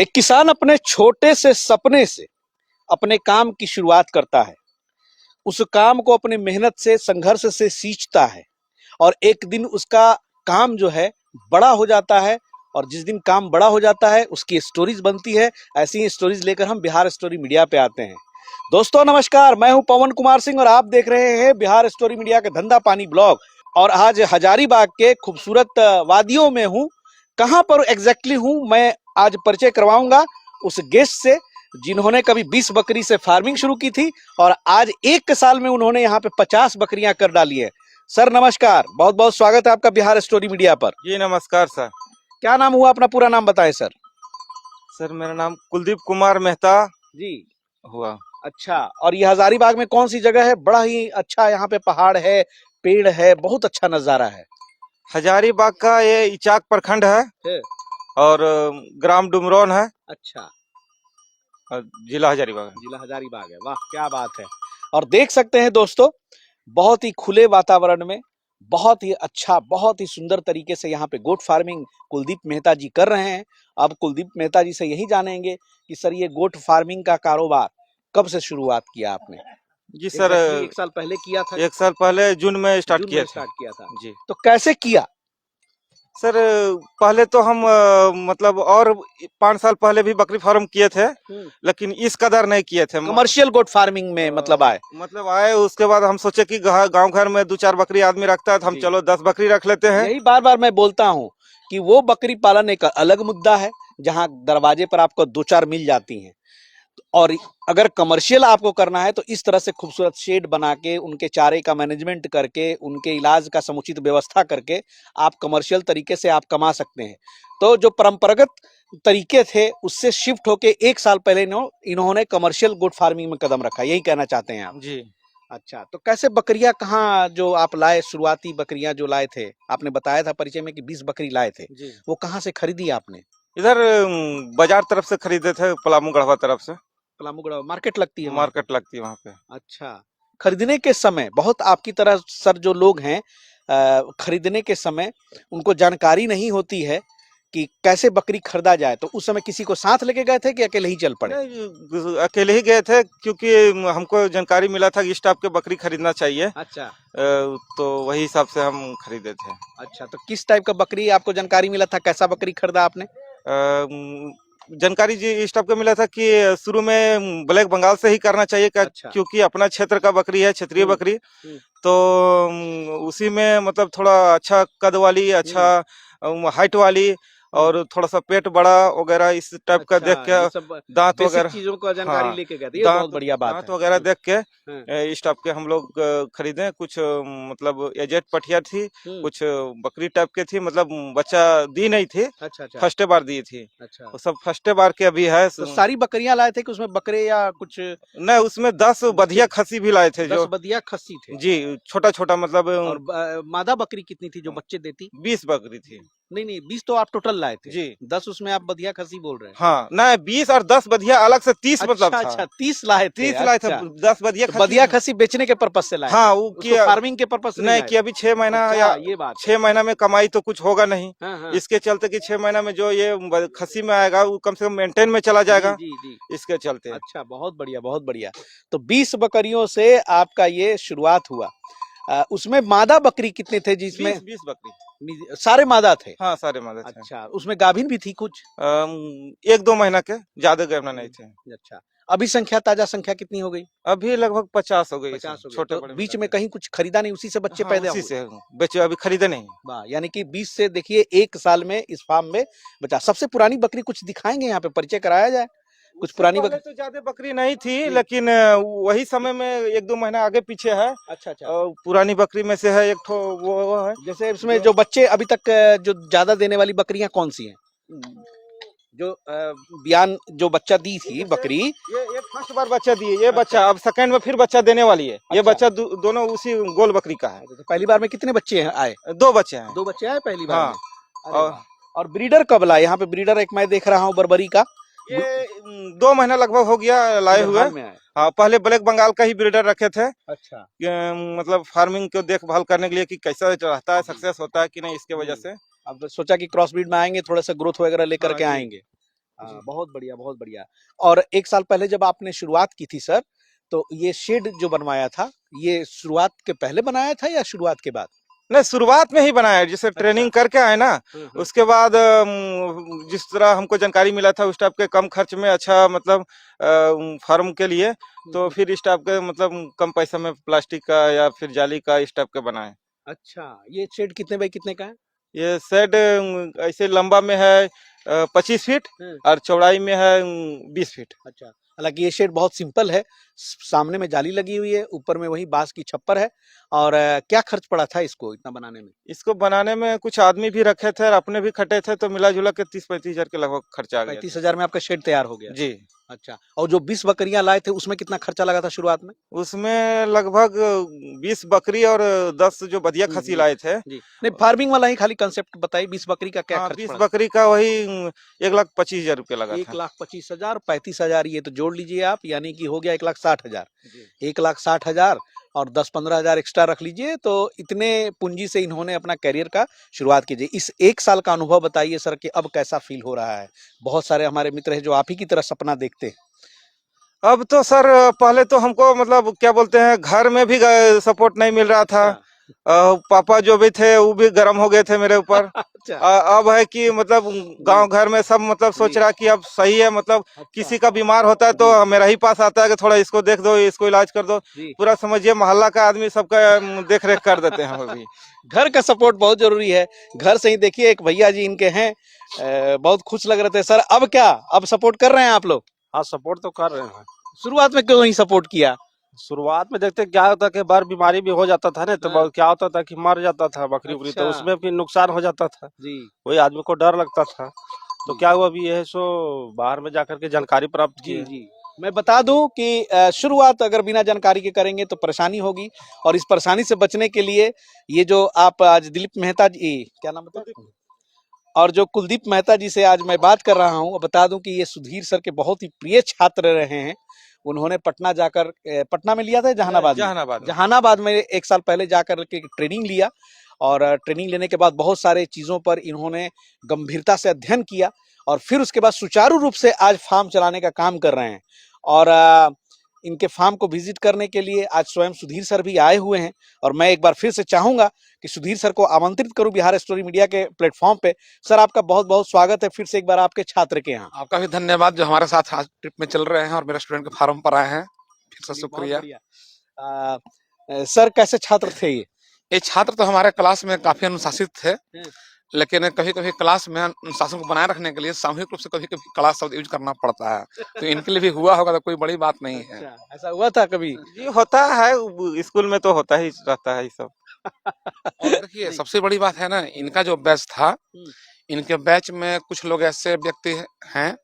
एक किसान अपने छोटे से सपने से अपने काम की शुरुआत करता है। उस काम को अपने मेहनत से, संघर्ष से सींचता है और एक दिन उसका काम जो है बड़ा हो जाता है। और जिस दिन काम बड़ा हो जाता है उसकी स्टोरीज बनती है। ऐसी ही स्टोरीज लेकर हम बिहार स्टोरी मीडिया पे आते हैं। दोस्तों नमस्कार, मैं हूं पवन कुमार सिंह और आप देख रहे हैं बिहार स्टोरी मीडिया के धंधा पानी ब्लॉग। और आज हजारीबाग के खूबसूरत वादियों में हूं। कहां पर एग्जैक्टली हूं मैं आज परिचय करवाऊंगा उस गेस्ट से जिन्होंने कभी 20 बकरी से फार्मिंग शुरू की थी और आज एक साल में उन्होंने यहाँ पे 50 बकरियां कर डाली है। सर नमस्कार, बहुत बहुत स्वागत है आपका बिहार स्टोरी मीडिया पर। जी नमस्कार सर। क्या नाम हुआ, अपना पूरा नाम बताएं सर। सर मेरा नाम कुलदीप कुमार मेहता जी हुआ। अच्छा, और ये हजारीबाग में कौन सी जगह है? बड़ा ही अच्छा यहाँ पे पहाड़ है, पेड़ है, बहुत अच्छा नजारा है। हजारीबाग का ये इचाक प्रखंड है और ग्राम डुमरौन है अच्छा, और जिला हजारीबाग है। जिला हजारीबाग है, वाह क्या बात है। और देख सकते हैं दोस्तों, बहुत ही खुले वातावरण में बहुत ही अच्छा, बहुत ही सुंदर तरीके से यहाँ पे गोट फार्मिंग कुलदीप मेहता जी कर रहे हैं। अब कुलदीप मेहता जी से यही जानेंगे कि सर ये गोट फार्मिंग का कारोबार कब से शुरुआत किया आपने? जी सर, एक साल पहले किया था। एक साल पहले जून में स्टार्ट किया था। स्टार्ट किया था जी तो कैसे किया? सर, पहले तो हम मतलब और 5 साल पहले भी बकरी फार्म किए थे, लेकिन इस कदर नहीं किए थे। कमर्शियल गोट फार्मिंग में मतलब आए उसके बाद हम सोचे कि गांव घर में 2-4 बकरी आदमी रखता है तो हम चलो 10 बकरी रख लेते हैं। यही बार बार मैं बोलता हूँ कि वो बकरी पालन एक अलग मुद्दा है जहाँ दरवाजे पर आपको 2-4 मिल जाती हैं, और अगर कमर्शियल आपको करना है तो इस तरह से खूबसूरत शेड बना के, उनके चारे का मैनेजमेंट करके, उनके इलाज का समुचित व्यवस्था करके आप कमर्शियल तरीके से आप कमा सकते हैं। तो जो परंपरागत तरीके थे उससे शिफ्ट होके एक साल पहले इन्होंने कमर्शियल गोट फार्मिंग में कदम रखा, यही कहना चाहते हैं आप? जी अच्छा, तो कैसे बकरियां कहाँ जो आप लाए, शुरुआती बकरियां जो लाए थे, आपने बताया था परिचय में कि 20 बकरी लाए थे, जी वो कहाँ से खरीदी आपने? इधर बाजार तरफ से खरीदे थे, पलामू गढ़वा तरफ से। पलामू मार्केट लगती है, मार्केट लगती है वहाँ पे। अच्छा, खरीदने के समय बहुत आपकी तरह सर जो लोग हैं, खरीदने के समय उनको जानकारी नहीं होती है कि कैसे बकरी खरीदा जाए, तो उस समय किसी को साथ लेके गए थे कि अकेले ही चल पड़े? नहीं, अकेले ही गए थे क्योंकि हमको जानकारी मिला था कि इस टाइप के बकरी खरीदना चाहिए। अच्छा, तो वही हिसाब से हम खरीदे थे। अच्छा, तो किस टाइप का बकरी आपको जानकारी मिला था, कैसा बकरी खरीदा आपने? जानकारी जी इस टाइप का मिला था कि शुरू में ब्लैक बंगाल से ही करना चाहिए अच्छा, क्योंकि अपना क्षेत्र का बकरी है, क्षेत्रीय बकरी। तो उसी में मतलब थोड़ा अच्छा कद वाली, अच्छा हाइट वाली और थोड़ा सा पेट बड़ा वगैरह इस टाइप का देख के, दांत वगैरह चीजों का जानकारी लेके गए थे, ये दांत बहुत बढ़िया बात दांत है। वगैरह देख के इस टाइप के हम लोग खरीदे। कुछ मतलब एजेड पठिया थी, कुछ बकरी टाइप के थी, मतलब बच्चा दी नहीं थी, अच्छा अच्छा, फर्स्ट बार दी थी। अच्छा, वो सब फर्स्ट बार के अभी है। तो सारी बकरियां लाए थे कि उसमें बकरे या कुछ? नहीं, उसमें 10 बधिया खस्सी भी लाए थे। 10 जो बधिया खस्सी थे। जी छोटा छोटा मतलब। और मादा बकरी कितनी थी जो बच्चे देती? 20 बकरी थी। नहीं नहीं, 20 तो आप टोटल लाए थे जी 10 उसमें आप बधिया खस्सी बोल रहे हैं? हाँ, नहीं 20 और 10 बधिया अलग से 30 मतलब था। अच्छा, 30 लाए थे। 30 लाए थे, अच्छा, 10 बधिया तो बधिया खस्सी बेचने के पर्पज से लाए हाँ, थे, वो उसको फार्मिंग के पर्पज से नहीं कि अभी 6 महीना या ये बात 6 महीना में कमाई तो कुछ होगा नहीं। हाँ, हाँ। इसके चलते कि 6 महीना में जो ये खस्सी में आएगा वो कम से कम मेंटेन में चला जाएगा। जी जी, इसके चलते। अच्छा, बहुत बढ़िया बहुत बढ़िया। तो 20 बकरियों से आपका ये शुरुआत हुआ। उसमें मादा बकरी कितने थे जिसमें? 20 बकरी सारे मादा थे? हाँ, सारे मादा थे। अच्छा, उसमें गाभिन भी थी कुछ? 1-2 महीना के, ज्यादा गाभिन नहीं थे। अच्छा, अभी ताजा संख्या कितनी हो गई? अभी लगभग 50 हो गई। 50 हो गई। छोटे तो बड़े बीच में कहीं कुछ खरीदा नहीं, उसी से बच्चे हाँ, पैदा उसी हुए? से बेचे, अभी खरीदे नहीं। वाह, यानी कि 20 से देखिए एक साल में इस फार्म में बचा। सबसे पुरानी बकरी कुछ दिखाएंगे यहाँ पे, परिचय कराया जाए कुछ पुरानी बकरी? तो ज्यादा बकरी नहीं थी, लेकिन वही समय में 1-2 महीना आगे पीछे है। अच्छा अच्छा, पुरानी बकरी में से है एक ठो वो है। जैसे इसमें जो बच्चे अभी तक जो ज्यादा देने वाली बकरियां कौन सी हैं? जो बियान जो बच्चा दी थी बकरी, ये फर्स्ट बार बच्चा दी है। ये बच्चा अब सेकंड में फिर बच्चा देने वाली है। ये बच्चा दोनों उसी गोल बकरी का है। तो पहली बार में कितने बच्चे आए? 2 बच्चे हैं। 2 बच्चे आए पहली बार हाँ। में? अरे वाह। और ब्रीडर कब लाए? यहाँ पे ब्रीडर एक मैं देख रहा हूँ बर्बरी का। ये 2 महीना लगभग हो गया लाए हुए। हाँ, पहले ब्लैक बंगाल का ही ब्रीडर रखे थे। अच्छा, मतलब फार्मिंग को देखभाल करने के लिए कि कैसा रहता है, सक्सेस होता है कि नहीं, इसके वजह से अब सोचा कि क्रॉस ब्रीड में आएंगे, थोड़ा सा ग्रोथ वगैरह लेकर के आएंगे। हाँ, बहुत बढ़िया, बहुत बढ़िया। और एक साल पहले जब आपने शुरुआत की थी सर, तो ये शेड जो बनवाया था, ये शुरुआत के पहले बनाया था या शुरुआत के बाद? नहीं, शुरुआत में ही बनाया, जैसे अच्छा। ट्रेनिंग करके आए ना, उसके बाद जिस तरह हमको जानकारी मिला था उस टाइप के कम खर्च में अच्छा मतलब फार्म के लिए, तो फिर इस टाइप के मतलब कम पैसे में प्लास्टिक का या फिर जाली का इस टाइप के बनाए। अच्छा, ये शेड कितने बाई कितने का है? ये शेड ऐसे लंबा में है 25 फीट और चौड़ाई में है 20 फीट। अच्छा, हालांकि ये शेड बहुत सिंपल है, सामने में जाली लगी हुई है, ऊपर में वही बांस की छप्पर है। और क्या खर्च पड़ा था इसको इतना बनाने में? इसको बनाने में कुछ आदमी भी रखे थे और अपने भी खटे थे, तो मिला जुला के 30-35 हजार के लगभग खर्चा आ गया 35,000 में आपका शेड तैयार हो गया? जी। अच्छा, और जो 20 बकरियां लाए थे उसमें कितना खर्चा लगा था शुरुआत में? उसमें लगभग 20 बकरी और 10 जो बदिया खसी लाए थे। जी, नहीं फार्मिंग वाला ही खाली कंसेप्ट बताइए, 20 बकरी का क्या हाँ, खर्च 20 पड़ा? बकरी का वही 1,25,000 रुपये लगा था। 1,25,000, 35,000 ये तो जोड़ लीजिए आप, यानी कि हो गया 1,60,000। जी। 1,60,000 और 10-15,000 एक्स्ट्रा रख लीजिए, तो इतने पूंजी से इन्होंने अपना करियर का शुरुआत कीजिए। इस एक साल का अनुभव बताइए सर कि अब कैसा फील हो रहा है? बहुत सारे हमारे मित्र हैं जो आप ही की तरह सपना देखते हैं। अब तो सर पहले तो हमको मतलब क्या बोलते हैं, घर में भी सपोर्ट नहीं मिल रहा था। पापा जो भी थे वो भी गर्म हो गए थे मेरे ऊपर। अच्छा। अब है कि मतलब गांव घर में सब मतलब सोच रहा कि अब सही है, मतलब किसी का बीमार होता है तो मेरा ही पास आता है कि थोड़ा इसको देख दो, इसको इलाज कर दो। पूरा समझिए मोहल्ला का आदमी सबका देख रेख कर देते हैं अभी। घर का सपोर्ट बहुत जरूरी है। घर से ही देखिए, एक भैया जी इनके हैं, बहुत खुश लग रहे थे। सर अब क्या, अब सपोर्ट कर रहे हैं आप लोग? हाँ, सपोर्ट तो कर रहे हैं। शुरुआत में क्यों नहीं सपोर्ट किया? शुरुआत में देखते क्या होता कि बार बीमारी भी हो जाता था ना, तो हाँ। क्या होता था कि मर जाता था बकरी उकरी, तो अच्छा। उसमें भी नुकसान हो जाता था। जी। वही आदमी को डर लगता था। तो क्या हुआ, अभी यह सो बाहर में जाकर के जानकारी प्राप्त जी किए। जी, मैं बता दूं कि शुरुआत अगर बिना जानकारी के करेंगे तो परेशानी होगी, और इस परेशानी से बचने के लिए ये जो आप आज दिलीप मेहता जी, क्या नाम बताया, और जो कुलदीप मेहता जी से आज मैं बात कर रहा हूं, बता दूं कि ये सुधीर सर के बहुत ही प्रिय छात्र रहे हैं। उन्होंने पटना जाकर, पटना में लिया था, जहानाबाद में? जहानाबाद में। जहानाबाद में एक साल पहले जाकर के ट्रेनिंग लिया, और ट्रेनिंग लेने के बाद बहुत सारे चीजों पर इन्होंने गंभीरता से अध्ययन किया, और फिर उसके बाद सुचारू रूप से आज फार्म चलाने का काम कर रहे हैं। और इनके फार्म को विजिट करने के लिए आज स्वयं सुधीर सर भी आए हुए हैं, और मैं एक बार फिर से चाहूंगा कि सुधीर सर को आमंत्रित करूं बिहार स्टोरी मीडिया के प्लेटफॉर्म पे। सर आपका बहुत बहुत स्वागत है फिर से एक बार आपके छात्र के यहाँ। आपका भी धन्यवाद जो हमारे साथ आज ट्रिप में चल रहे हैं और मेरे स्टूडेंट के फार्म पर आए हैं, फिर से बहुत शुक्रिया। बढ़िया। सर कैसे छात्र थे ये छात्र तो हमारे क्लास में काफी अनुशासित थे, लेकिन कभी कभी क्लास में अनुशासन को बनाए रखने के लिए सामूहिक रूप से कभी कभी क्लास शब्द यूज करना पड़ता है, तो इनके लिए भी हुआ होगा, तो कोई बड़ी बात नहीं है। अच्छा, ऐसा हुआ था कभी? जी होता है, स्कूल में तो होता ही रहता है ये सब। और देखिए सबसे बड़ी बात है ना, इनका जो बैच था, इनके बैच में कुछ लोग ऐसे व्यक्ति हैं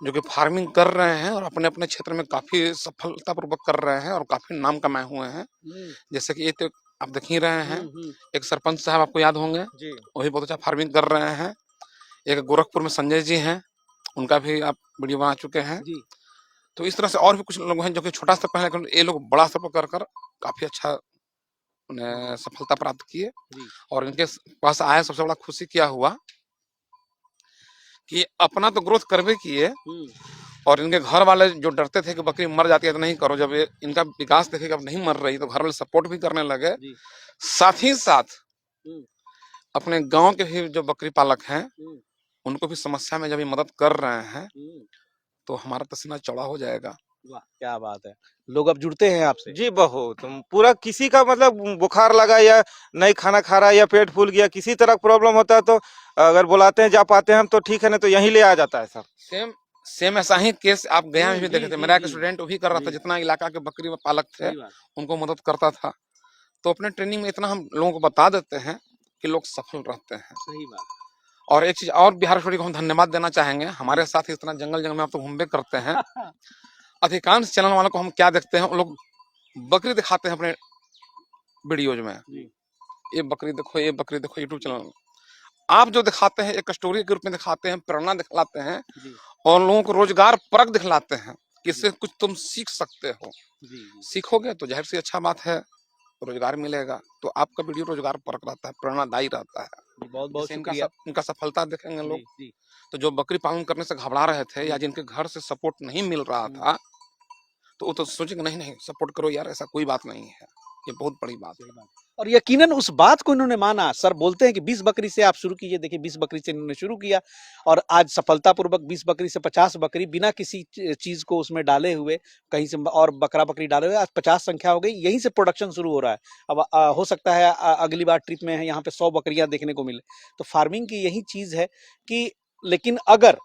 जो कि फार्मिंग कर रहे हैं और अपने अपने क्षेत्र में काफी सफलतापूर्वक कर रहे हैं और काफी नाम कमाए हुए हैं। जैसे कि ये तो आप देख ही रहे हैं, एक सरपंच साहब आपको याद होंगे, वो भी बहुत अच्छा फार्मिंग कर रहे हैं। एक गोरखपुर में संजय जी हैं, उनका भी आप वीडियो बना चुके हैं। तो इस तरह से और भी कुछ लोग हैं जो कि छोटा स्तर पर, ये लोग बड़ा स्तर पर कर काफी अच्छा उन्हें सफलता प्राप्त किए। और इनके पास आए, सबसे बड़ा खुशी क्या हुआ कि अपना तो ग्रोथ करवे किए, और इनके घर वाले जो डरते थे कि बकरी मर जाती है तो नहीं करो, जब ये इनका विकास देखे कि अब नहीं मर रही, तो घर वाले सपोर्ट भी करने लगे। साथ ही साथ अपने गांव के भी जो बकरी पालक हैं उनको भी समस्या में जब ये मदद कर रहे हैं, तो हमारा पसीना चौड़ा हो जाएगा। वाह क्या बात है, लोग अब जुड़ते हैं आपसे? जी बहुत, पूरा किसी का मतलब बुखार लगा या नहीं खाना खा रहा है या पेट फूल गया, किसी तरह प्रॉब्लम होता है तो अगर बुलाते हैं, जा पाते हैं हम तो ठीक है, ना तो यहीं ले आ जाता है सब। सेम ऐसा ही केस आप गया में भी देखे थे। मेरा एक स्टूडेंट भी कर रहा था, जितना इलाका के बकरी पालक थे उनको मदद करता था। तो अपने ट्रेनिंग में इतना हम लोगों को बता देते हैं कि लोग सफल रहते हैं। सही बात। और एक चीज और बिहार स्टोरी को हम धन्यवाद देना चाहेंगे, हमारे साथ इतना जंगल जंगल में आप तो घूमबे करते हैं। अधिकांश चैनल वालों को हम क्या देखते हैं, लोग बकरी दिखाते हैं अपने वीडियोज में, ये बकरी देखो, ये बकरी देखो। यूट्यूब चैनल आप जो दिखाते हैं एक स्टोरी के रूप में दिखाते हैं, प्रेरणा दिखलाते हैं, और लोगों को रोजगार परक दिखलाते हैं कि इससे कुछ तुम सीख सकते हो। सीखोगे तो जाहिर सी अच्छा बात है, रोजगार मिलेगा। तो आपका वीडियो रोजगार परक रहता है, प्रेरणादायी रहता है। बहुत बहुत जैसे इनका शुक्रिया इनका सफलता देखेंगे लोग। जी जी तो जो बकरी पालन करने से घबरा रहे थे या जिनके घर से सपोर्ट नहीं मिल रहा था, तो वो तो सोचेंगे नहीं नहीं सपोर्ट करो यार, ऐसा कोई बात नहीं है। ये बहुत बड़ी बात है। सही बात। और यकीनन उस बात को इन्होंने माना। सर बोलते हैं कि 20 बकरी से आप शुरू कीजिए। देखिए 20 बकरी से इन्होंने शुरू किया और आज सफलतापूर्वक 20 बकरी से 50 बकरी बिना किसी चीज को उसमें डाले हुए, कहीं से और बकरा बकरी डाले हुए आज 50 संख्या हो गई। यहीं से प्रोडक्शन शुरू हो रहा है। अब हो सकता है अगली बार ट्रिप में यहाँ पे 100 बकरियां देखने को मिले। तो फार्मिंग की यही चीज है कि, लेकिन अगर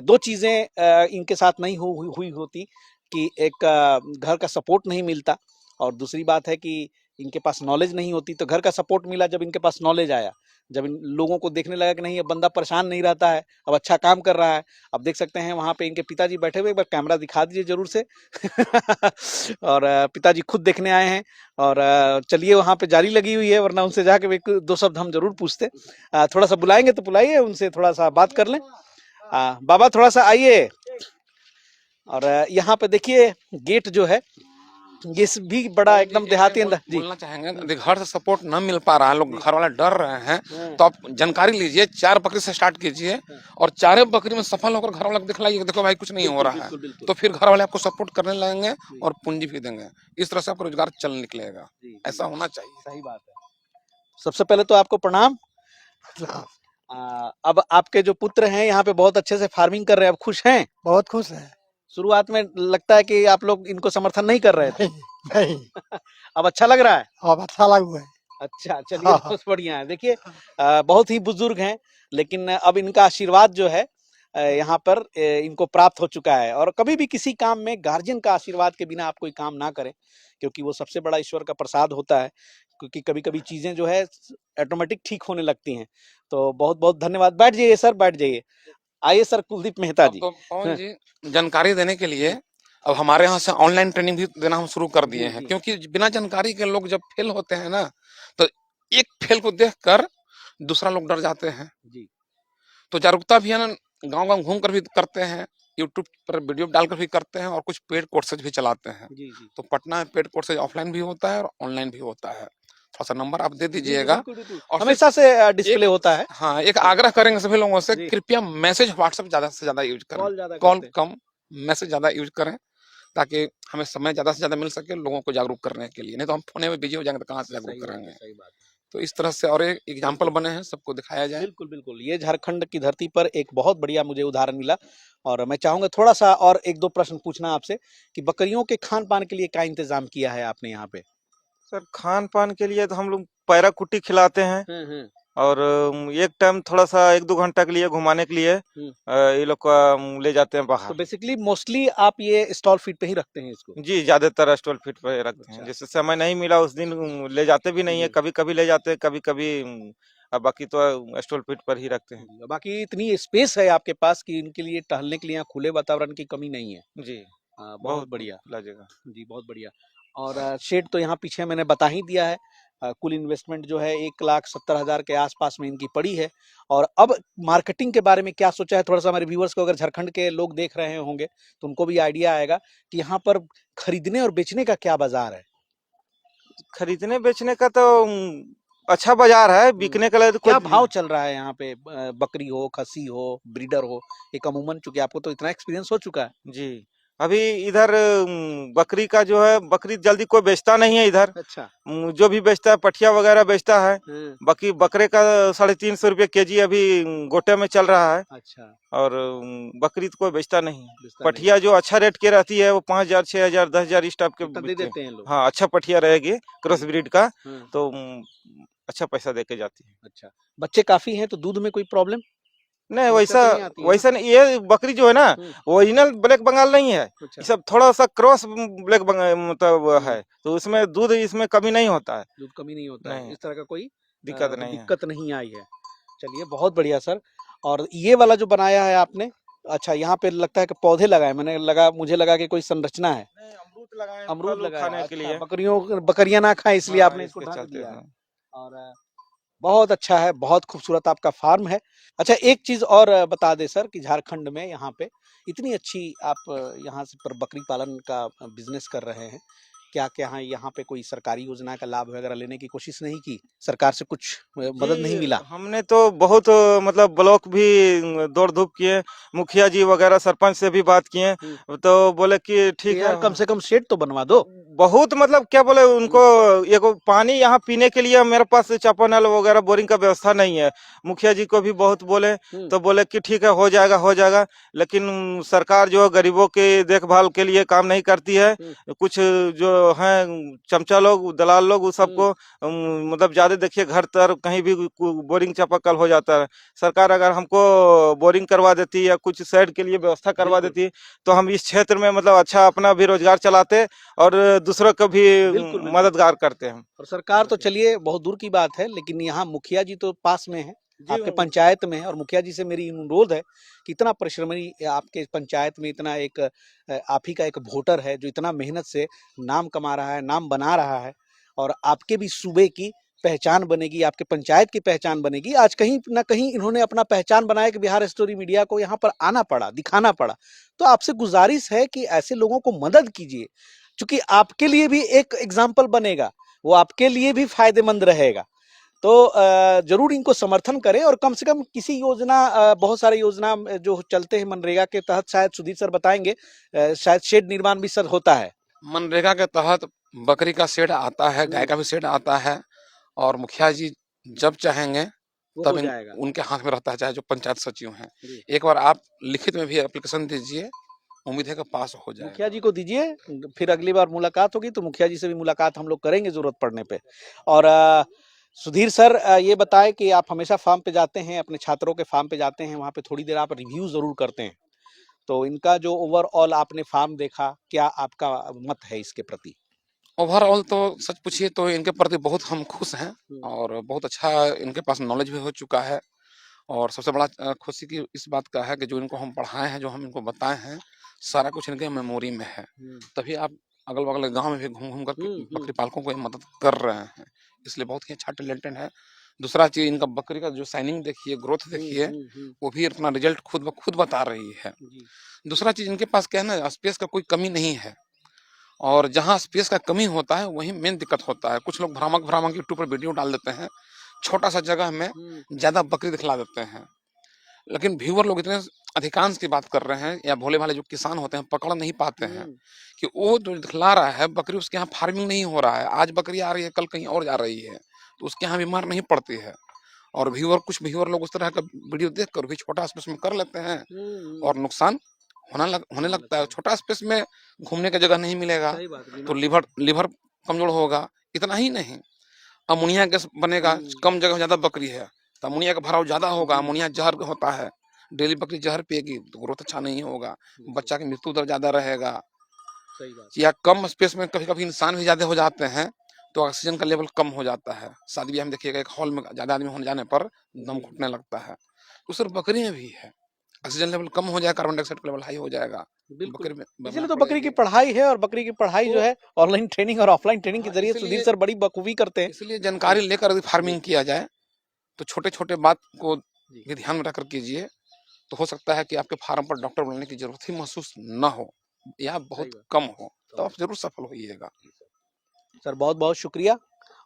दो चीजें इनके साथ नहीं हुई होती कि एक घर का सपोर्ट नहीं मिलता और दूसरी बात है कि इनके पास नॉलेज नहीं होती। तो घर का सपोर्ट मिला जब इनके पास नॉलेज आया, जब इन लोगों को देखने लगा कि नहीं ये बंदा परेशान नहीं रहता है, अब अच्छा काम कर रहा है। अब देख सकते हैं वहां पे इनके पिताजी बैठे हुए, एक बार कैमरा दिखा दीजिए जरूर से। और पिताजी खुद देखने आए हैं और चलिए वहां पे जारी लगी हुई है, वरना उनसे जाके एक दो शब्द हम जरूर पूछते। थोड़ा सा बुलाएंगे तो बुलाइए, उनसे थोड़ा सा बात कर लें। बाबा थोड़ा सा आइए। और यहाँ पे देखिए गेट जो है ये भी बड़ा एकदम देहाती अंदर जी। बोलना चाहेंगे, देखिए घर से सपोर्ट न मिल पा रहा है, लोग घर वाले डर रहे हैं, तो आप जानकारी लीजिए, 4 बकरी से स्टार्ट कीजिए और 4 बकरी में सफल होकर घर वाले को दिखलाइए, देखो भाई कुछ नहीं हो रहा है, तो फिर घर वाले आपको सपोर्ट करने लगेंगे और पूंजी भी देंगे। इस तरह से आपका रोजगार चल निकलेगा। ऐसा होना चाहिए। सही बात है। सबसे पहले तो आपको प्रणाम। अब आपके जो पुत्र हैं यहाँ पे बहुत अच्छे से फार्मिंग कर रहे हैं, अब खुश हैं? बहुत खुश है। शुरुआत में लगता है कि आप लोग इनको समर्थन नहीं कर रहे थे। नहीं अब अच्छा लग रहा है? अब अच्छा लगा है। अच्छा चलिए, बहुत बढ़िया है। देखिए बहुत ही बुजुर्ग हैं, लेकिन अब इनका आशीर्वाद जो है यहाँ पर इनको प्राप्त हो चुका है। और कभी भी किसी काम में गार्जियन का आशीर्वाद के बिना आप कोई काम ना करें, क्योंकि वो सबसे बड़ा ईश्वर का प्रसाद होता है। क्योंकि कभी कभी चीजें जो है ऑटोमेटिक ठीक होने लगती हैं। तो बहुत बहुत धन्यवाद। बैठ जाइए सर, बैठ जाइए। आइए सर, कुलदीप मेहता जी। तो पवन जी जानकारी देने के लिए अब हमारे यहाँ से ऑनलाइन ट्रेनिंग भी देना हम शुरू कर दिए हैं, क्योंकि बिना जानकारी के लोग जब फेल होते हैं ना, तो एक फेल को देखकर दूसरा लोग डर जाते हैं जी। तो जागरूकता अभियान गांव गांव घूम कर भी करते हैं, यूट्यूब पर वीडियो डालकर भी करते हैं और कुछ पेड कोर्सेज भी चलाते हैं। जी जी। तो पटना में पेड कोर्सेज ऑफलाइन भी होता है और ऑनलाइन भी होता है। थोड़ा सा नंबर आप दे दीजिएगा। और हमेशा से डिस्प्ले होता है। हाँ, एक आग्रह करेंगे सभी लोगों से, जी। कृपया मैसेज व्हाट्सएप ज्यादा से ज्यादा यूज करें, कॉल ज्यादा कॉल करते हैं। कम, मैसेज ज्यादा यूज करें, ताकि हमें समय ज्यादा से ज्यादा मिल सके लोगों को जागरूक करने के लिए। नहीं तो हम फोन में बिजी हो जाएंगे तो कहाँ से सही जागरूक बात है, करेंगे। सही बात है। तो इस तरह से और एक एग्जाम्पल बने हैं, सबको दिखाया जाए। बिल्कुल बिल्कुल, ये झारखंड की धरती पर एक बहुत बढ़िया मुझे उदाहरण मिला। और मैं चाहूंगा थोड़ा सा और एक दो प्रश्न पूछना आपसे कि बकरियों के खान पान के लिए क्या इंतजाम किया है आपने यहाँ पे? सर खान पान के लिए तो हम लोग पैरा कुट्टी खिलाते हैं और एक टाइम थोड़ा सा 1-2 घंटा के लिए घुमाने के लिए ये लोग को ले जाते हैं तो बाहर। बेसिकली मोस्टली आप ये स्टॉल फीड पे ही रखते हैं इसको? जी, ज्यादातर स्टॉल फीड पे रखते हैं। अच्छा। जैसे समय नहीं मिला उस दिन ले जाते भी नहीं है, जी। कभी कभी ले जाते हैं, कभी कभी बाकी तो स्टॉल फीड पर ही रखते हैं। बाकी इतनी स्पेस है आपके पास कि इनके लिए टहलने के लिए यहाँ खुले वातावरण की कमी नहीं है। जी, बहुत बढ़िया खुला जगह। जी, बहुत बढ़िया। और शेड तो यहाँ पीछे मैंने बता ही दिया है। कुल इन्वेस्टमेंट जो है 1,70,000 के आसपास में इनकी पड़ी है। और अब मार्केटिंग के बारे में क्या सोचा है? थोड़ा सा हमारे व्यूअर्स को, अगर झारखंड के लोग देख रहे होंगे तो उनको भी आइडिया आएगा कि यहाँ पर खरीदने और बेचने का क्या बाजार है। खरीदने बेचने का तो अच्छा बाजार है, बिकने के लिए तो क्या कोई भाव चल रहा है यहाँ पे? बकरी हो, खसी हो, ब्रीडर हो, एक अमूमन, चूंकि आपको तो इतना एक्सपीरियंस हो चुका है। जी। अभी इधर बकरी का जो है, बकरी जल्दी कोई बेचता नहीं है इधर। अच्छा। जो भी बेचता है पठिया वगैरह बेचता है। बाकी बकरे का 350 रुपये केजी अभी गोटे में चल रहा है। अच्छा। और बकरी तो कोई बेचता नहीं है। बेचता नहीं। पठिया जो अच्छा रेट की रहती है वो 5,000, 6,000, 10,000 इस टाइप के इतना दे बिकते देते हैं लोग। हाँ, अच्छा पठिया रहेगी क्रॉस ब्रीड का हाँ। तो अच्छा पैसा दे के जाती है। अच्छा, बच्चे काफी हैं तो दूध में कोई प्रॉब्लम? नहीं, समस्या वैसा तो नहीं आती है वैसा नहीं। ये बकरी जो है ना, ओरिजिनल ब्लैक बंगाल नहीं है। अच्छा। ये सब थोड़ा सा क्रॉस ब्लैक बंगाल मतलब है, तो उसमें दूध इसमें कमी नहीं होता है। दूध कमी नहीं होता है, नहीं। इस तरह का कोई दिक्कत नहीं है। दिक्कत नहीं आई है। चलिए बहुत बढ़िया सर। और ये वाला जो बनाया है आपने, अच्छा यहाँ पे लगता है कि पौधे लगाए, मुझे लगा कि कोई संरचना है। अमरूद लगाए हैं, अमरूद फल लगाया खाने अच्छा, के लिए। बकरियां ना खाएं इसलिए हाँ, आपने इसको इसके ढक चलते दिया है। हैं। और बहुत अच्छा है, बहुत खूबसूरत आपका फार्म है। अच्छा एक चीज और बता दे सर कि झारखंड में यहाँ पे इतनी अच्छी आप यहाँ से पर बकरी पालन का बिजनेस कर रहे हैं, क्या क्या यहाँ पे कोई सरकारी योजना का लाभ वगैरह लेने की कोशिश नहीं की? सरकार से कुछ मदद नहीं जी, मिला? हमने तो बहुत मतलब ब्लॉक भी दौड़ धूप किए, मुखिया जी वगैरह सरपंच से भी बात किए, तो बोले कि कि ठीक है। यार कम से कम शेड तो बनवा दो। बहुत मतलब क्या बोले उनको, ये पानी यहाँ पीने के लिए मेरे पास चापानल वगैरह बोरिंग का व्यवस्था नहीं है। मुखिया जी को भी बहुत बोले तो बोले कि ठीक है, हो जाएगा, लेकिन सरकार जो गरीबों के देखभाल के लिए काम नहीं करती है। कुछ जो हैं चमचा लोग, दलाल लोग, उस सबको मतलब ज्यादा देखिए घर तर कहीं भी बोरिंग चापाकल हो जाता है। सरकार अगर हमको बोरिंग करवा देती या कुछ शेड के लिए व्यवस्था करवा देती तो हम इस क्षेत्र में मतलब अच्छा अपना भी रोजगार चलाते और दूसरों को भी बिल्कुल। मददगार करते हैं। और सरकार तो चलिए बहुत दूर की बात है, लेकिन यहाँ मुखिया जी तो पास में है, आपके जी, पंचायत में है। और मुखिया जी से मेरी अनुरोध है कि इतना परिश्रमी आपके पंचायत में इतना एक आप ही का एक वोटर है जो इतना मेहनत से नाम कमा रहा है, नाम बना रहा है, और आपके भी सूबे की पहचान बनेगी, आपके पंचायत की पहचान बनेगी। आज कहीं ना कहीं इन्होंने अपना पहचान बनाया कि बिहार स्टोरी मीडिया को यहाँ पर आना पड़ा, दिखाना पड़ा। तो आपसे गुजारिश है कि ऐसे लोगों को मदद कीजिए, क्योंकि आपके लिए भी एक एग्जाम्पल बनेगा, वो आपके लिए भी फायदेमंद रहेगा। तो जरूर इनको समर्थन करें, और कम से कम किसी योजना, बहुत सारे योजना जो चलते हैं मनरेगा के तहत, शायद सुधीर सर बताएंगे, शायद शेड निर्माण भी सर होता है। मनरेगा के तहत बकरी का शेड आता है, गाय का भी शेड आता है, और मुखिया जी जब चाहेंगे वो तब हो जाएगा। उनके हाथ में रहता है, चाहे जो पंचायत सचिव हैं। जी। एक बार आप लिखित में भी एप्लीकेशन दीजिए, उम्मीद है कि पास हो जाएगा। मुखिया जी को दीजिए, फिर अगली बार मुलाकात होगी तो मुखिया जी से भी मुलाकात हम लोग करेंगे जरूरत पड़ने पे। और सुधीर सर, ये बताएं कि आप हमेशा फार्म पे जाते हैं, अपने छात्रों के फार्म पे जाते हैं, वहाँ पे थोड़ी देर आप रिव्यू जरूर करते हैं। तो इनका जो ओवरऑल आपने फार्म देखा, क्या आपका मत है इसके प्रति? ओवरऑल तो सच पूछिए तो इनके प्रति बहुत हम खुश हैं, और बहुत अच्छा इनके पास नॉलेज भी हो चुका है। और सबसे बड़ा खुशी की इस बात का है कि जो इनको हम पढ़ाए हैं, जो हम इनको बताए हैं, सारा कुछ इनके मेमोरी में है। तभी आप अगल बगल गांव में भी घूम घूम कर बकरी पालकों को ये मदद कर रहे हैं, इसलिए बहुत ही अच्छा टैलेंटेड है। दूसरा चीज, इनका बकरी का जो साइनिंग देखिए, ग्रोथ देखिए, वो भी अपना रिजल्ट खुद ब खुद बता रही है। दूसरा चीज, इनके पास क्या है ना, स्पेस का कोई कमी नहीं है, और जहाँ स्पेस का कमी होता है वहीं मेन दिक्कत होता है। कुछ लोग भ्रामक भ्रामक यूट्यूब पर वीडियो डाल देते हैं, छोटा सा जगह में ज्यादा बकरी दिखला देते हैं, लेकिन व्यूअर लोग इतने अधिकांश की बात कर रहे हैं, या भोले भाले जो किसान होते हैं पकड़ नहीं पाते हैं कि वो जो दिखला रहा है बकरी, उसके यहाँ फार्मिंग नहीं हो रहा है। आज बकरी आ रही है, कल कहीं और जा रही है, तो उसके यहाँ बीमार नहीं पड़ती है। और कुछ व्यूअर लोग उस तरह का वीडियो देख कर भी छोटा स्पेस में कर लेते हैं, और नुकसान होने लगता है। छोटा स्पेस में घूमने की जगह नहीं मिलेगा तो लिवर कमजोर होगा। इतना ही नहीं, अमोनिया गैस बनेगा, कम जगह में ज्यादा बकरी है तो अमोनिया का भराव ज्यादा होगा। अमोनिया जहर होता है, डेली बकरी जहर पिएगी तो ग्रोथ अच्छा नहीं होगा, बच्चा की मृत्यु दर ज्यादा रहेगा। या कम स्पेस में कभी कभी इंसान भी ज्यादा हो जाते हैं तो ऑक्सीजन का लेवल कम हो जाता है। शादी ब्याह में देखिएगा, एक हॉल में ज्यादा आदमी होने जाने पर दम घुटने लगता है, तो सिर्फ बकरी में भी है। ऑक्सीजन लेवल कम हो जाएगा, कार्बन डाइऑक्साइड का लेवल हाई हो जाएगा, बकरी में इसलिए तो बकरी की पढ़ाई है, और बकरी की पढ़ाई जो है ऑनलाइन ट्रेनिंग और ऑफलाइन ट्रेनिंग के जरिए सुधीर सर बड़ी बखूबी करते हैं। इसलिए जानकारी लेकर यदि फार्मिंग किया जाए तो छोटे छोटे बात को भी ध्यान में रखकर कीजिए, तो हो सकता है कि आपके फार्म पर डॉक्टर बनने की जरूरत ही महसूस न हो, या बहुत कम हो, तो आप जरूर सफल होइएगा। सर बहुत बहुत शुक्रिया।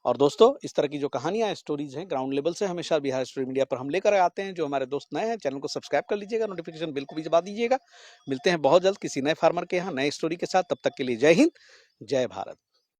और दोस्तों, इस तरह की जो कहानियां, स्टोरीज हैं ग्राउंड लेवल से, हमेशा बिहार स्टोरी मीडिया पर हम लेकर आते हैं। जो हमारे दोस्त नए हैं, चैनल को सब्सक्राइब कर लीजिएगा, नोटिफिकेशन बिल को भी दबा दीजिएगा। मिलते हैं बहुत जल्द किसी नए फार्मर के यहाँ नए स्टोरी के साथ। तब तक के लिए जय हिंद, जय भारत।